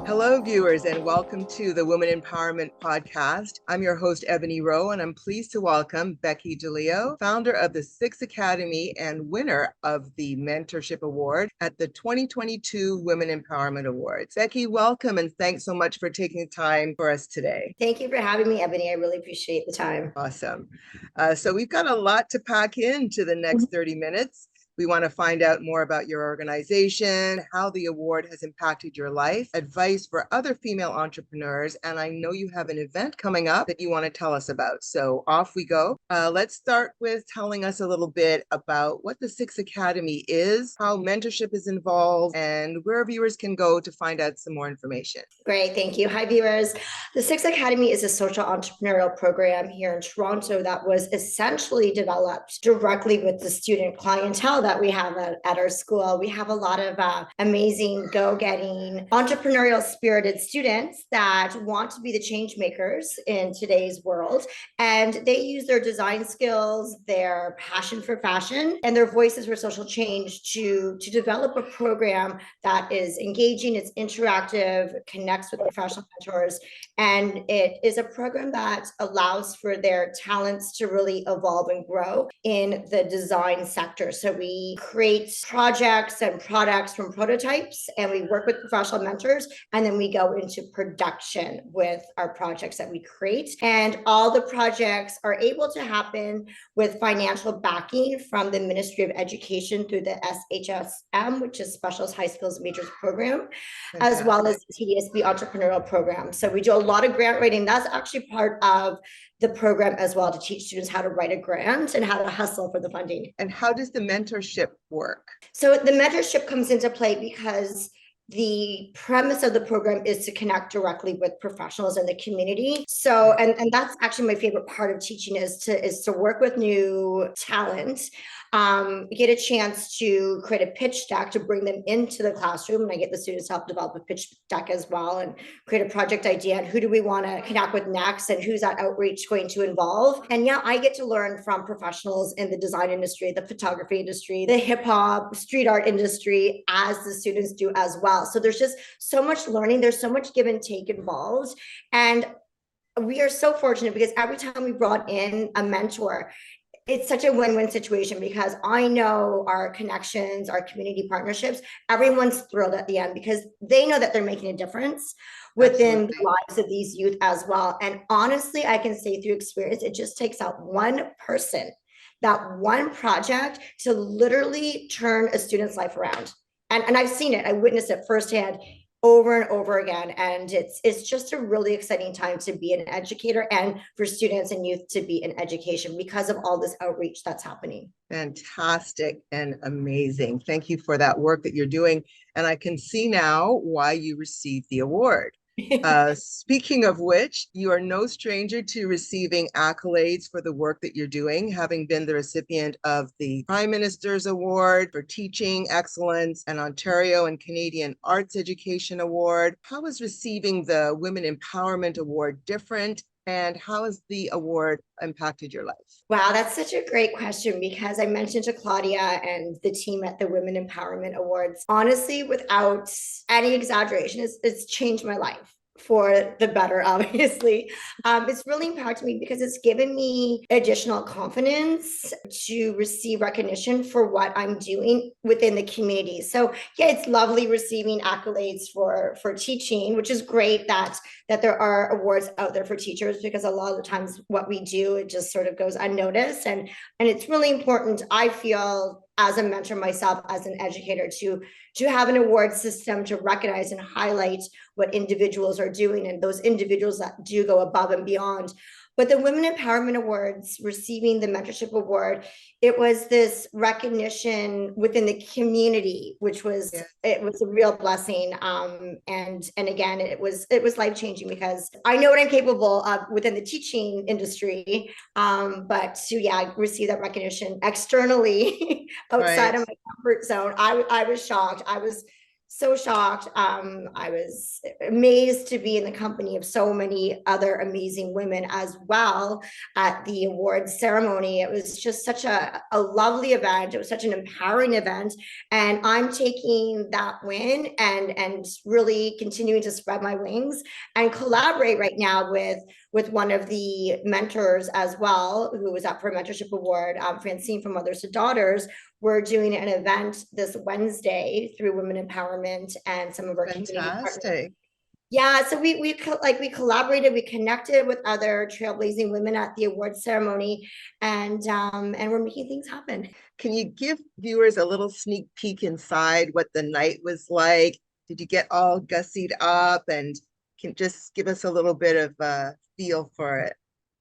Hello, viewers, and welcome to the Women Empowerment Podcast. I'm your host, Ebony Rowe, and I'm pleased to welcome Beckie DiLeo, founder of the Six Academy and winner of the Mentorship Award at the 2022 Women Empowerment Awards. Beckie, welcome, and thanks so much for taking the time for us today. Thank you for having me, Ebony. I really appreciate the time. Awesome. So we've got a lot to pack into the next 30 minutes. We want to find out more about your organization, how the award has impacted your life, advice for other female entrepreneurs, and I know you have an event coming up that you want to tell us about. So off we go. Let's start with telling us a little bit about what the Six Academy is, how mentorship is involved, and where viewers can go to find out some more information. Great, thank you. Hi, viewers. The Six Academy is a social entrepreneurial program here in Toronto that was essentially developed directly with the student clientele that we have at our school. We have a lot of amazing, go-getting, entrepreneurial spirited students that want to be the change makers in today's world. And they use their design skills, their passion for fashion, and their voices for social change to develop a program that is engaging, it's interactive, connects with professional mentors, and it is a program that allows for their talents to really evolve and grow in the design sector. So we create projects and products from prototypes, and we work with professional mentors, and then we go into production with our projects that we create. And all the projects are able to happen with financial backing from the Ministry of Education through the SHSM, which is Specialist High Skills Majors Program, as well as the TDSB Entrepreneurial Program. So we do a lot of grant writing. That's actually part of the program as well, to teach students how to write a grant and how to hustle for the funding. And how does the mentorship work? So the mentorship comes into play because the premise of the program is to connect directly with professionals in the community. So, and that's actually my favorite part of teaching is to work with new talent, get a chance to create a pitch deck to bring them into the classroom. And I get the students to help develop a pitch deck as well, and create a project idea and who do we want to connect with next and who's that outreach going to involve. And yeah, I get to learn from professionals in the design industry, the photography industry, the hip hop, street art industry, as the students do as well. So there's just so much learning. There's so much give and take involved. And we are so fortunate because every time we brought in a mentor, it's such a win-win situation because I know our connections, our community partnerships, everyone's thrilled at the end because they know that they're making a difference within the lives of these youth as well. And honestly, I can say through experience, it just takes out one person, that one project, to literally turn a student's life around. And I've seen it, I witnessed it firsthand over and over again. And it's just a really exciting time to be an educator and for students and youth to be in education because of all this outreach that's happening. Fantastic and amazing. Thank you for that work that you're doing. And I can see now why you received the award. Speaking of which, you are no stranger to receiving accolades for the work that you're doing, having been the recipient of the Prime Minister's Award for Teaching Excellence, an Ontario and Canadian Arts Education Award. How is receiving the Women Empowerment Award different? And how has the award impacted your life? Wow, that's such a great question because I mentioned to Claudia and the team at the Women Empowerment Awards, honestly, without any exaggeration, it's changed my life for the better, obviously. It's really impacted me because it's given me additional confidence to receive recognition for what I'm doing within the community. So yeah, it's lovely receiving accolades for teaching, which is great that there are awards out there for teachers, because a lot of the times what we do, it just sort of goes unnoticed. And it's really important, I feel, as a mentor myself, as an educator, to have an award system to recognize and highlight what individuals are doing, and those individuals that do go above and beyond. But the Women Empowerment Awards, receiving the Mentorship Award, it was this recognition within the community, which was, it was a real blessing. And again, it was life-changing because I know what I'm capable of within the teaching industry. But to receive that recognition externally outside of my comfort zone, I was shocked. I was so shocked. I was amazed to be in the company of so many other amazing women as well at the awards ceremony. It was just such a lovely event. It was such an empowering event. And I'm taking that win and really continuing to spread my wings and collaborate right now with one of the mentors as well, who was up for a mentorship award, Francine from Mothers to Daughters. We're doing an event this Wednesday through Women Empowerment and some of our community partners. Fantastic. Yeah, so we collaborated, we connected with other trailblazing women at the awards ceremony, and we're making things happen. Can you give viewers a little sneak peek inside what the night was like? Did you get all gussied up, and can just give us a little bit of a feel for it?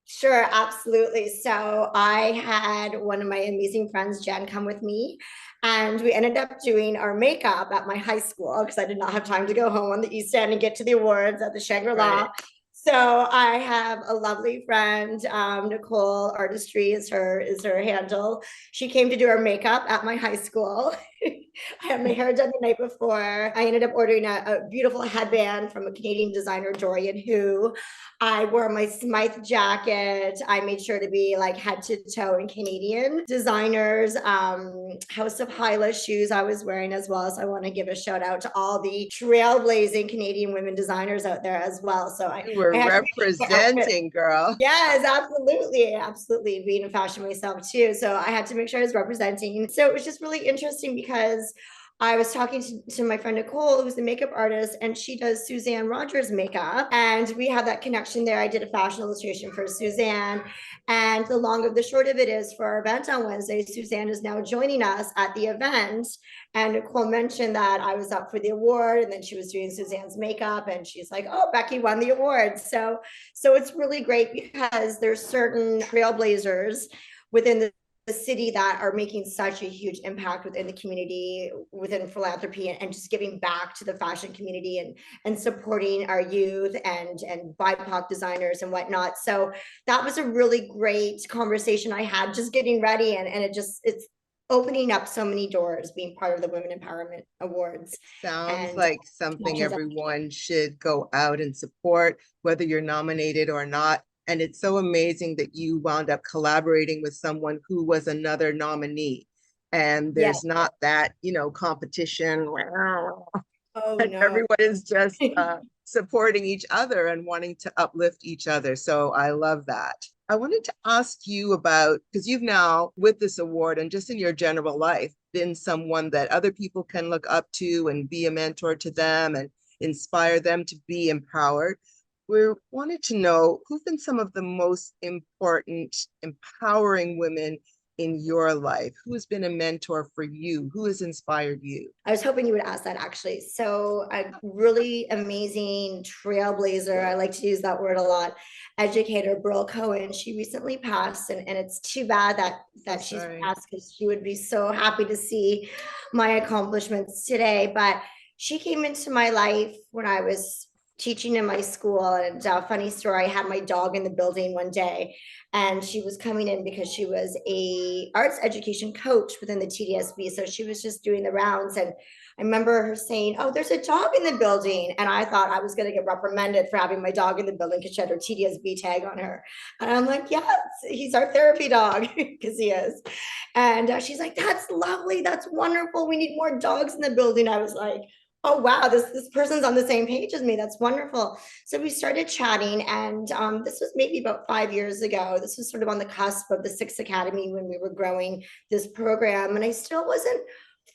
Sure, absolutely. So I had one of my amazing friends, Jen, come with me, and we ended up doing our makeup at my high school because I did not have time to go home on the East End and get to the awards at the Shangri-La. Right. So I have a lovely friend, Nicole Artistry is her handle. She came to do our makeup at my high school. I had my hair done the night before. I ended up ordering a beautiful headband from a Canadian designer, Dorian Hu. I wore my Smythe jacket. I made sure to be like head to toe in Canadian designers. House of Hyla shoes I was wearing as well. So I want to give a shout out to all the trailblazing Canadian women designers out there as well. So You were I had representing, girl. Yes, absolutely. Absolutely. Being in fashion myself too. So I had to make sure I was representing. So it was just really interesting because I was talking to my friend Nicole, who's the makeup artist, and she does Suzanne Rogers makeup. And we have that connection there. I did a fashion illustration for Suzanne. And the long of the short of it is for our event on Wednesday, Suzanne is now joining us at the event. And Nicole mentioned that I was up for the award, and then she was doing Suzanne's makeup, and she's like, "Oh, Beckie won the award." So it's really great because there's certain trailblazers within the city that are making such a huge impact within the community, within philanthropy, and just giving back to the fashion community and supporting our youth and BIPOC designers and whatnot. So that was a really great conversation I had just getting ready, and it's opening up so many doors being part of the Women Empowerment Awards. Sounds And like something everyone should go out and support, whether you're nominated or not. And it's so amazing that you wound up collaborating with someone who was another nominee. And yeah. there's not that, competition. Oh And no. everyone is just supporting each other and wanting to uplift each other. So I love that. I wanted to ask you about, because you've now, with this award and just in your general life, been someone that other people can look up to and be a mentor to them and inspire them to be empowered. We wanted to know who've been some of the most important, empowering women in your life? Who has been a mentor for you? Who has inspired you? I was hoping you would ask that actually. So a really amazing trailblazer, I like to use that word a lot, educator, Burl Cohen. She recently passed, and it's too bad that she's passed because she would be so happy to see my accomplishments today. But she came into my life when I was teaching in my school, and funny story, I had my dog in the building one day, and she was coming in because she was a arts education coach within the TDSB. So she was just doing the rounds, and I remember her saying, "Oh, there's a dog in the building," and I thought I was going to get reprimanded for having my dog in the building because she had her TDSB tag on her. And I'm like, "Yes, he's our therapy dog," because he is. And she's like, "That's lovely, that's wonderful, we need more dogs in the building." I was like, "Oh wow, this person's on the same page as me. That's wonderful." So we started chatting, and this was maybe about 5 years ago. This was sort of on the cusp of the Sixth Academy when we were growing this program, and I still wasn't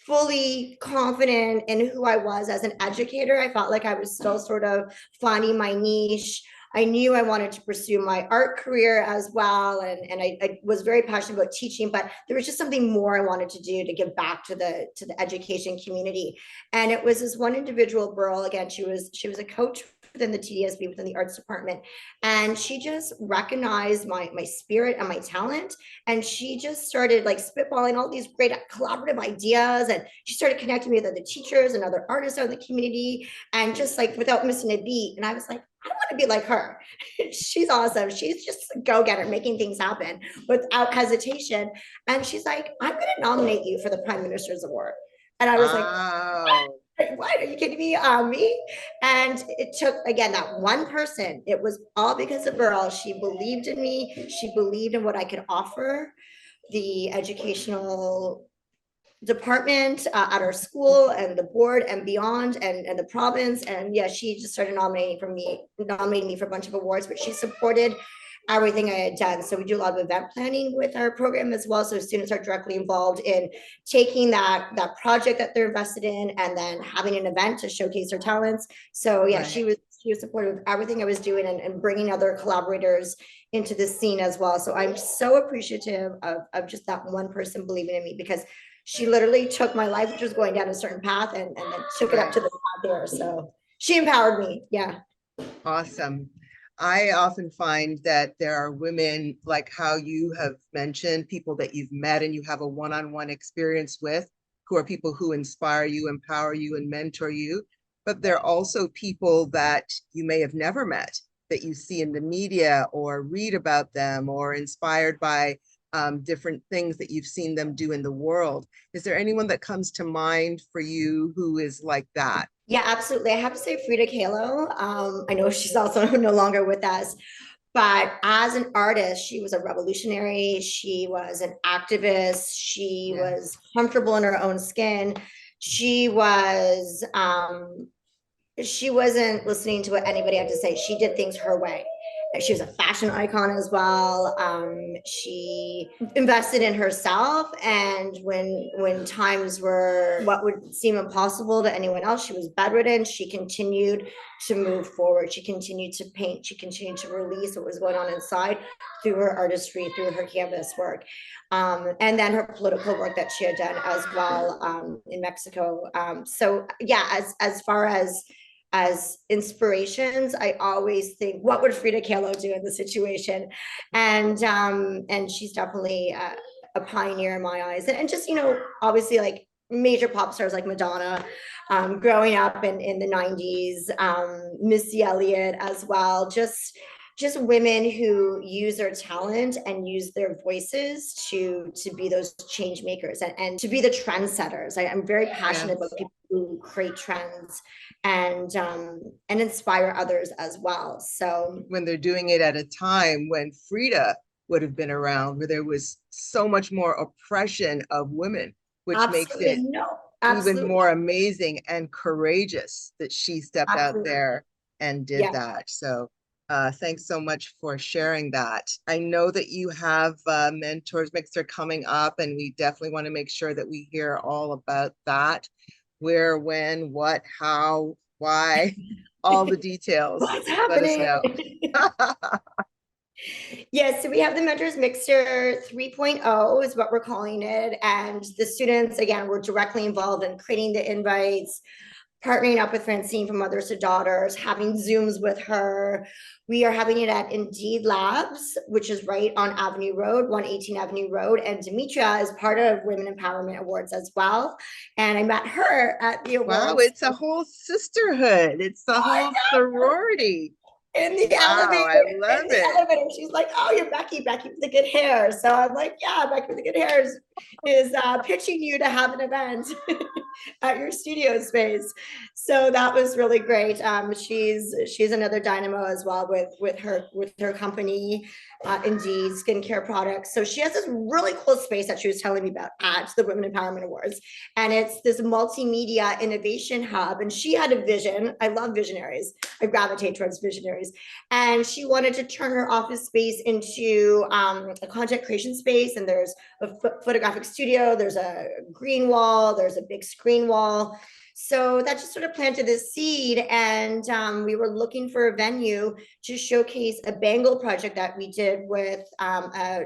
fully confident in who I was as an educator. I felt like I was still sort of finding my niche. I knew I wanted to pursue my art career as well. And I was very passionate about teaching, but there was just something more I wanted to do to give back to the education community. And it was this one individual girl, again, she was a coach within the TDSB, within the arts department. And she just recognized my spirit and my talent. And she just started like spitballing all these great collaborative ideas. And she started connecting me with other teachers and other artists out in the community, and just like without missing a beat. And I was like, I want to be like her. She's awesome. She's just a go-getter, making things happen without hesitation. And she's like, "I'm going to nominate you for the Prime Minister's Award." And I was like, Wow. What, are you kidding me? Me? And it took, again, that one person. It was all because of Burl. She believed in me. She believed in what I could offer the educational department at our school and the board and beyond, and the province. And yeah, she just started nominating me for a bunch of awards, but she supported everything I had done. So we do a lot of event planning with our program as well. So students are directly involved in taking that project that they're invested in and then having an event to showcase their talents. So yeah, Right. she was supportive of everything I was doing, and bringing other collaborators into the scene as well. So I'm so appreciative of just that one person believing in me, because she literally took my life, which was going down a certain path, and then took it up to the path there. So she empowered me. Yeah. Awesome. I often find that there are women, like how you have mentioned, people that you've met and you have a one-on-one experience with, who are people who inspire you, empower you, and mentor you. But there are also people that you may have never met, that you see in the media or read about them, or inspired by different things that you've seen them do in the world. Is there anyone that comes to mind for you who is like that? Yeah, absolutely. I have to say Frida Kahlo. I know she's also no longer with us, but as an artist, she was a revolutionary. She was an activist. She was comfortable in her own skin. She was she wasn't listening to what anybody had to say. She did things her way. She was a fashion icon as well. She invested in herself, and when times were what would seem impossible to anyone else, she was bedridden. She continued to move forward. She continued to paint. She continued to release what was going on inside through her artistry, through her canvas work. And then her political work that she had done as well in Mexico. So yeah, as far as inspirations, I always think, what would Frida Kahlo do in the situation? And she's definitely a pioneer in my eyes. And just, obviously, like major pop stars like Madonna, growing up in the 90s, Missy Elliott as well, just women who use their talent and use their voices to be those change makers, and to be the trendsetters. I'm very passionate about people who create trends and inspire others as well. So when they're doing it at a time when Frida would have been around, where there was so much more oppression of women, which makes it even more amazing and courageous that she stepped out there and did that. So thanks so much for sharing that. I know that you have Mentors Mixer coming up, and we definitely want to make sure that we hear all about that. Where, when, what, how, why, all the details. What's happening? Let us know. Yes, so we have the Mentors Mixer 3.0 is what we're calling it. And the students, again, were directly involved in creating the invites, partnering up with Francine from Mothers to Daughters, having Zooms with her. We are having it at Indeed Labs, which is right on Avenue Road, 118 Avenue Road. And Demetria is part of Women Empowerment Awards as well. And I met her at the awards. Wow, it's a whole sisterhood. It's the whole sorority. In the elevator. I love it. Elevator. She's like, "Oh, you're Beckie with the good hair." So I'm like, "Yeah, Beckie with the good hair is pitching you to have an event at your studio space." So that was really great. She's another dynamo as well with her company, Indeed Skincare Products. So she has this really cool space that she was telling me about at the Women Empowerment Awards, and it's this multimedia innovation hub. And she had a vision. I love visionaries. I gravitate towards visionaries. And she wanted to turn her office space into a content creation space. And there's a photographic studio, there's a green wall, there's a big screen wall. So that just sort of planted this seed. And we were looking for a venue to showcase a bangle project that we did with a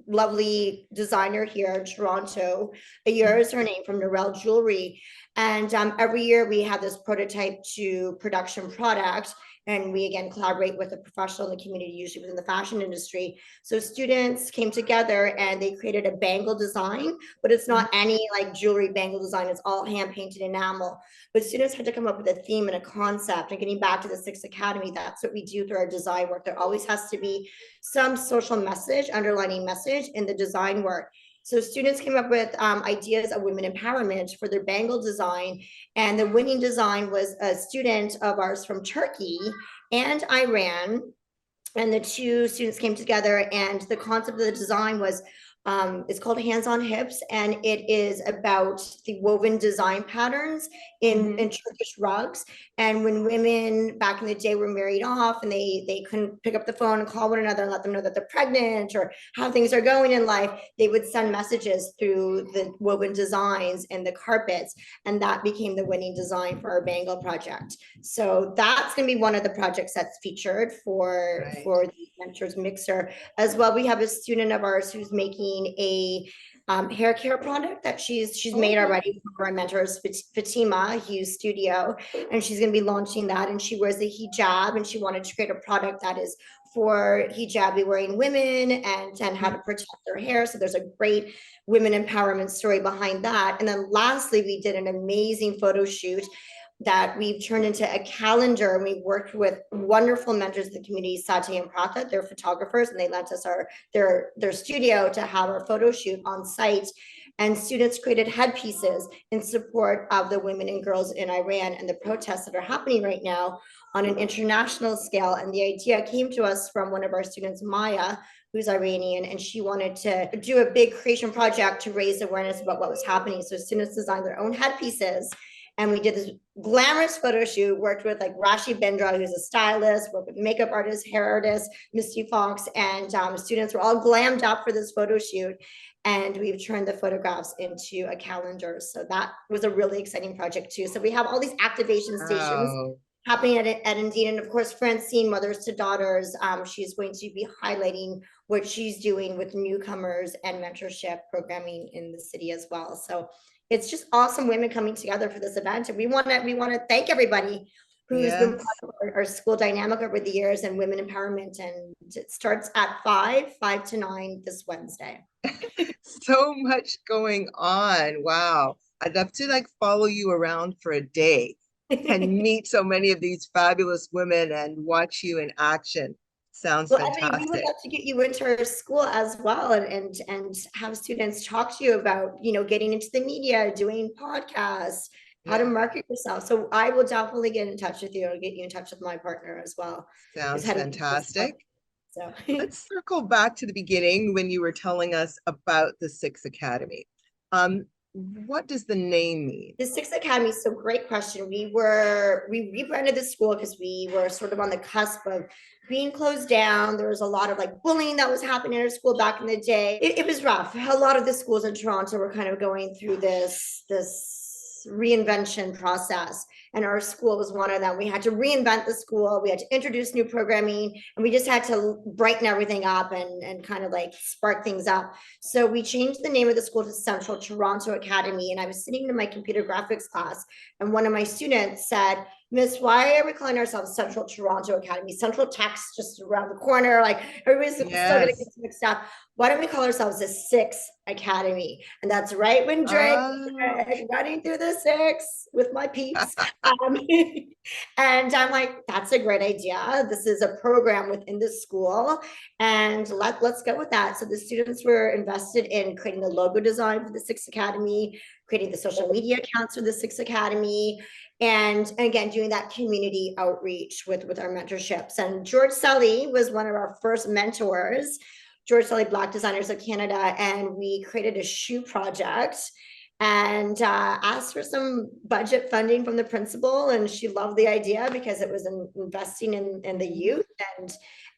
lovely designer here in Toronto. HeARTs is her name, from Norel Jewelry. And every year we have this prototype to production product. And we, again, collaborate with a professional in the community, usually within the fashion industry. So students came together and they created a bangle design, but it's not any like jewelry bangle design. It's all hand painted enamel. But students had to come up with a theme and a concept. And getting back to the Sixth Academy, that's what we do through our design work. There always has to be some social message, underlining message in the design work. So students came up with ideas of women empowerment for their bangle design. And the winning design was a student of ours from Turkey and Iran. And the two students came together, and the concept of the design was it's called Hands on Hips, and it is about the woven design patterns in Turkish rugs. And when women back in the day were married off and they couldn't pick up the phone and call one another and let them know that they're pregnant or how things are going in life, they would send messages through the woven designs and the carpets, and that became the winning design for our bangle project. So that's going to be one of the projects that's featured for the Mentors Mixer. As well, we have a student of ours who's making a hair care product that she's made already for our mentors, Fatima Hughes Studio, and she's going to be launching that. And she wears the hijab, and she wanted to create a product that is for hijabi wearing women and how to protect their hair. So there's a great women empowerment story behind that. And then lastly, we did an amazing photo shoot that we've turned into a calendar, and we worked with wonderful mentors in the community, Satya and Pratha. They're photographers, and they lent us their studio to have our photo shoot on site. And students created headpieces in support of the women and girls in Iran and the protests that are happening right now on an international scale. And the idea came to us from one of our students, Maya, who's Iranian, and she wanted to do a big creation project to raise awareness about what was happening. So students designed their own headpieces, and we did this glamorous photo shoot, worked with like Rashi Bendra, who's a stylist, worked with makeup artist, hair artist, Misty Fox, and students were all glammed up for this photo shoot. And we've turned the photographs into a calendar. So that was a really exciting project too. So we have all these activation stations happening at Indeed. And of course, Francine, Mothers to Daughters, she's going to be highlighting what she's doing with newcomers and mentorship programming in the city as well. So it's just awesome women coming together for this event. And we want to thank everybody who's been part of our school dynamic over the years and women empowerment. And it starts at 5 to 9 this Wednesday. So much going on. Wow. I'd love to like follow you around for a day and meet so many of these fabulous women and watch you in action. Sounds fantastic. I mean, we would love to get you into our school as well, and have students talk to you about, you know, getting into the media, doing podcasts, how to market yourself. So I will definitely get in touch with you. I'll get you in touch with my partner as well. Sounds fantastic. So let's circle back to the beginning when you were telling us about the Six Academy. What does the name mean? The Six Academy, so great question. We rebranded the school because we were sort of on the cusp of being closed down. There was a lot of like bullying that was happening in our school back in the day. It was rough. A lot of the schools in Toronto were kind of going through this reinvention process, and our school was one of them. We had to reinvent the school, we had to introduce new programming, and we just had to brighten everything up and kind of like spark things up. So we changed the name of the school to Central Toronto Academy. And I was sitting in my computer graphics class, and one of my students said, "Miss, why are we calling ourselves Central Toronto Academy? Central Tech's just around the corner. Like everybody's still gonna get mixed up. Why don't we call ourselves the Six Academy?" And that's right when Drake running through the six with my peeps. And I'm like, that's a great idea. This is a program within the school, and let's go with that. So the students were invested in creating the logo design for the Six Academy, creating the social media accounts for the Six Academy, and again, doing that community outreach with our mentorships. And George Sully was one of our first mentors, George Sully, Black Designers of Canada, and we created a shoe project and asked for some budget funding from the principal, and she loved the idea because it was investing in the youth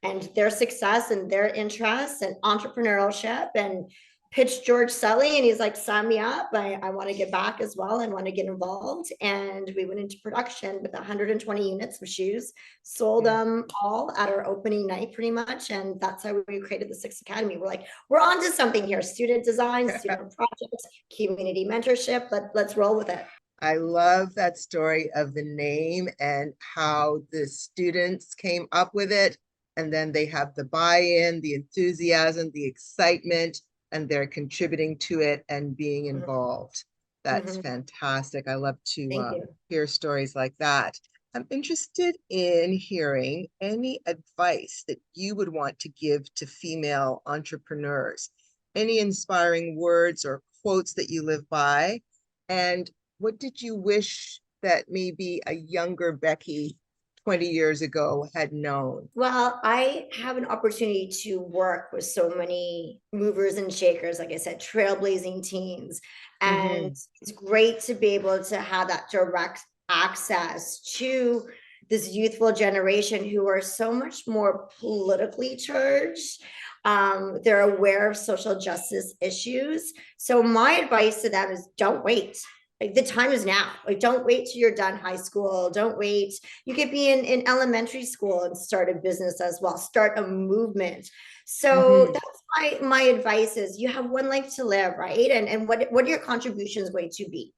and their success and their interests and entrepreneurship, and pitched George Sully, and he's like, sign me up. I want to get back as well and want to get involved. And we went into production with 120 units of shoes, sold them all at our opening night pretty much. And that's how we created the Six Academy. We're like, we're on to something here. Student design, student projects, community mentorship. Let's roll with it. I love that story of the name and how the students came up with it. And then they have the buy-in, the enthusiasm, the excitement, and they're contributing to it and being involved. That's fantastic. I love to hear stories like that. I'm interested in hearing any advice that you would want to give to female entrepreneurs. any inspiring words or quotes that you live by? And what did you wish that maybe a younger Beckie 20 years ago had known? Well, I have an opportunity to work with so many movers and shakers, like I said, trailblazing teens. And Mm-hmm. it's great to be able to have that direct access to this youthful generation who are so much more politically charged. They're aware of social justice issues. So my advice to them is don't wait. Like the time is now. Like don't wait till you're done high school. Don't wait. You could be in elementary school and start a business as well. Start a movement. So Mm-hmm. that's my advice is you have one life to live, right? And what are your contributions going to be?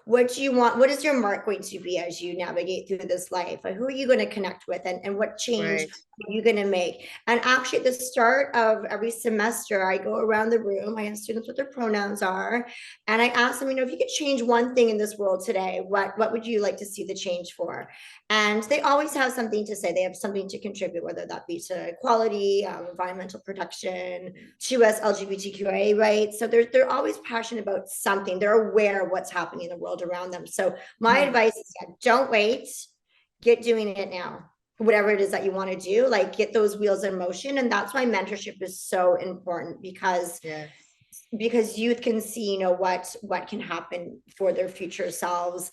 What do you want? What is your mark going to be as you navigate through this life? Like, who are you going to connect with, and what change Right. are you going to make? And actually, at the start of every semester, I go around the room. I ask students what their pronouns are, and I ask them, if you could change one thing in this world today, what would you like to see the change for? And they always have something to say. They have something to contribute, whether that be to equality, environmental protection, to us LGBTQIA rights. So they're always passionate about something. They're aware of what's happening in the world around them. So my Mm-hmm. advice is don't wait, get doing it now. Whatever it is that you want to do, like get those wheels in motion. And that's why mentorship is so important Yes. because youth can see what can happen for their future selves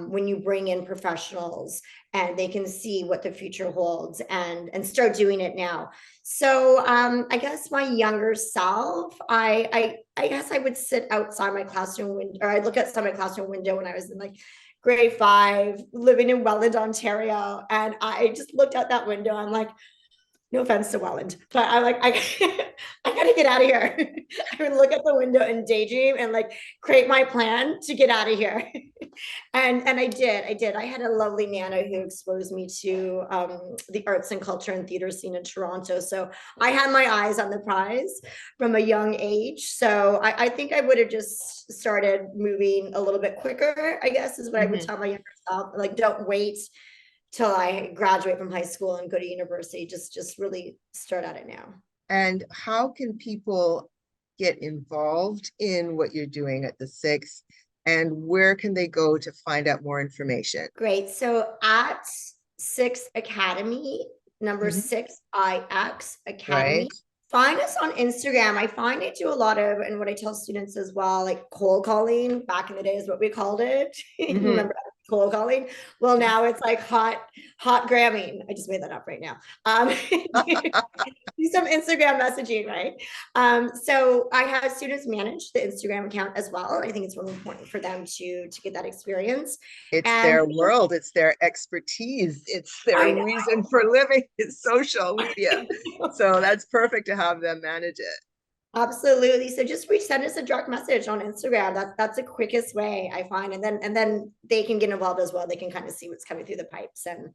when you bring in professionals and they can see what the future holds and start doing it now. So I guess my younger self, I guess I would sit outside my classroom window, or I'd look outside my classroom window when I was in like grade 5 living in Welland, Ontario, and I just looked out that window. I'm like, no offense to Welland, but I'm like, I gotta get out of here. I would look at the window and daydream and like create my plan to get out of here. And I did. I had a lovely nana who exposed me to the arts and culture and theater scene in Toronto. So I had my eyes on the prize from a young age. So I think I would have just started moving a little bit quicker, I guess is what I would Mm-hmm. tell my younger self. Like, don't wait till I graduate from high school and go to university. Just really start at it now. And how can people get involved in what you're doing at the Six? And where can they go to find out more information? Great. So at Six Academy, number Mhm. 6IX Academy. Right. Find us on Instagram. I find I do a lot of, and what I tell students as well, like cold calling. Back in the day is what we called it. You Hmm. remember cold calling? Well, now it's like hot gramming. I just made that up right now. Do some Instagram messaging, right? So I have students manage the Instagram account as well. I think it's really important for them to get that experience. It's And their world, it's their expertise, it's their I reason for living is social media. know. So that's perfect to have them manage it. Absolutely. So just send us a direct message on Instagram. That's the quickest way I find. And then they can get involved as well. They can kind of see what's coming through the pipes and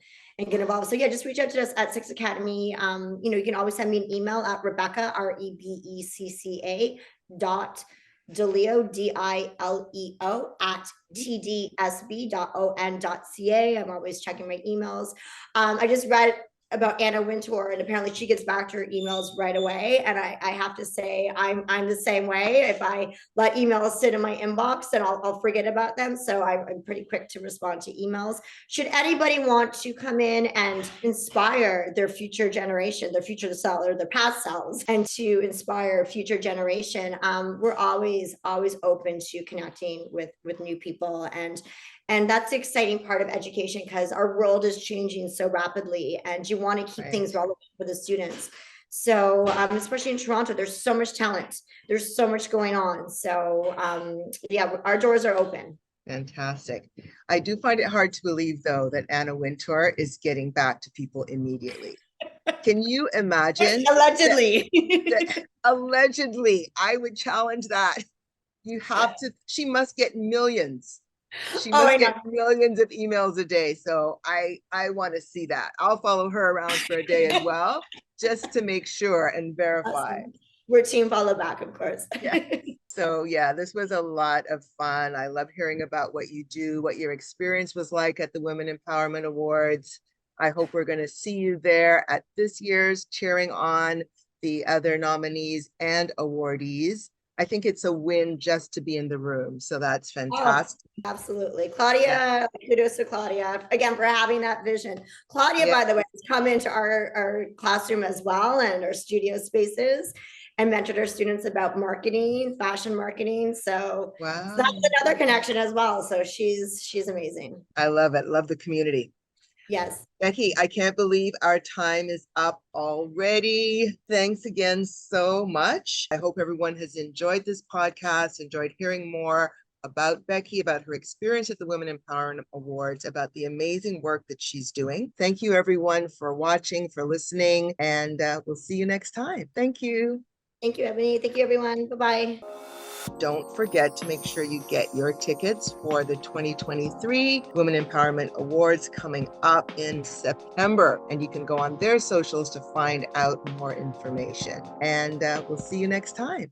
get involved. So yeah, just reach out to us at Six Academy. You can always send me an email at Rebecca, REBECCA DiLeo, DILEO at tdsb.on.ca. I'm always checking my emails. I just read about Anna Wintour, and apparently she gets back to her emails right away. And I have to say, I'm the same way. If I let emails sit in my inbox, then I'll forget about them. So I'm pretty quick to respond to emails. Should anybody want to come in and inspire their future generation, their future self or their past selves, and to inspire future generation, we're always open to connecting with new people. And that's the exciting part of education because our world is changing so rapidly and you want to keep Right. things relevant for the students. So especially in Toronto, there's so much talent. There's so much going on. So yeah, our doors are open. Fantastic. I do find it hard to believe, though, that Anna Wintour is getting back to people immediately. Can you imagine that, Allegedly. that allegedly, I would challenge that. You have to, she must get millions. She Oh, I must know. get millions of emails a day. So I want to see that. I'll follow her around for a day as well, just to make sure and verify. Awesome. We're team follow back, of course. Yeah. So yeah, this was a lot of fun. I love hearing about what you do, what your experience was like at the Women Empowerment Awards. I hope we're going to see you there at this year's Cheering On the other nominees and awardees. I think it's a win just to be in the room. So that's fantastic. Oh, absolutely. Claudia, kudos to Claudia again for having that vision. Claudia, by the way, has come into our classroom as well and our studio spaces and mentored our students about marketing, fashion marketing. So Wow. that's another connection as well. So she's amazing. I love it. Love the community. Yes. Beckie, I can't believe our time is up already. Thanks again so much. I hope everyone has enjoyed this podcast, enjoyed hearing more about Beckie, about her experience at the Women Empowerment Awards, about the amazing work that she's doing. Thank you, everyone, for watching, for listening, and we'll see you next time. Thank you. Thank you, Ebony. Thank you, everyone. Bye-bye. Don't forget to make sure you get your tickets for the 2023 Women Empowerment Awards coming up in September. And you can go on their socials to find out more information. And we'll see you next time.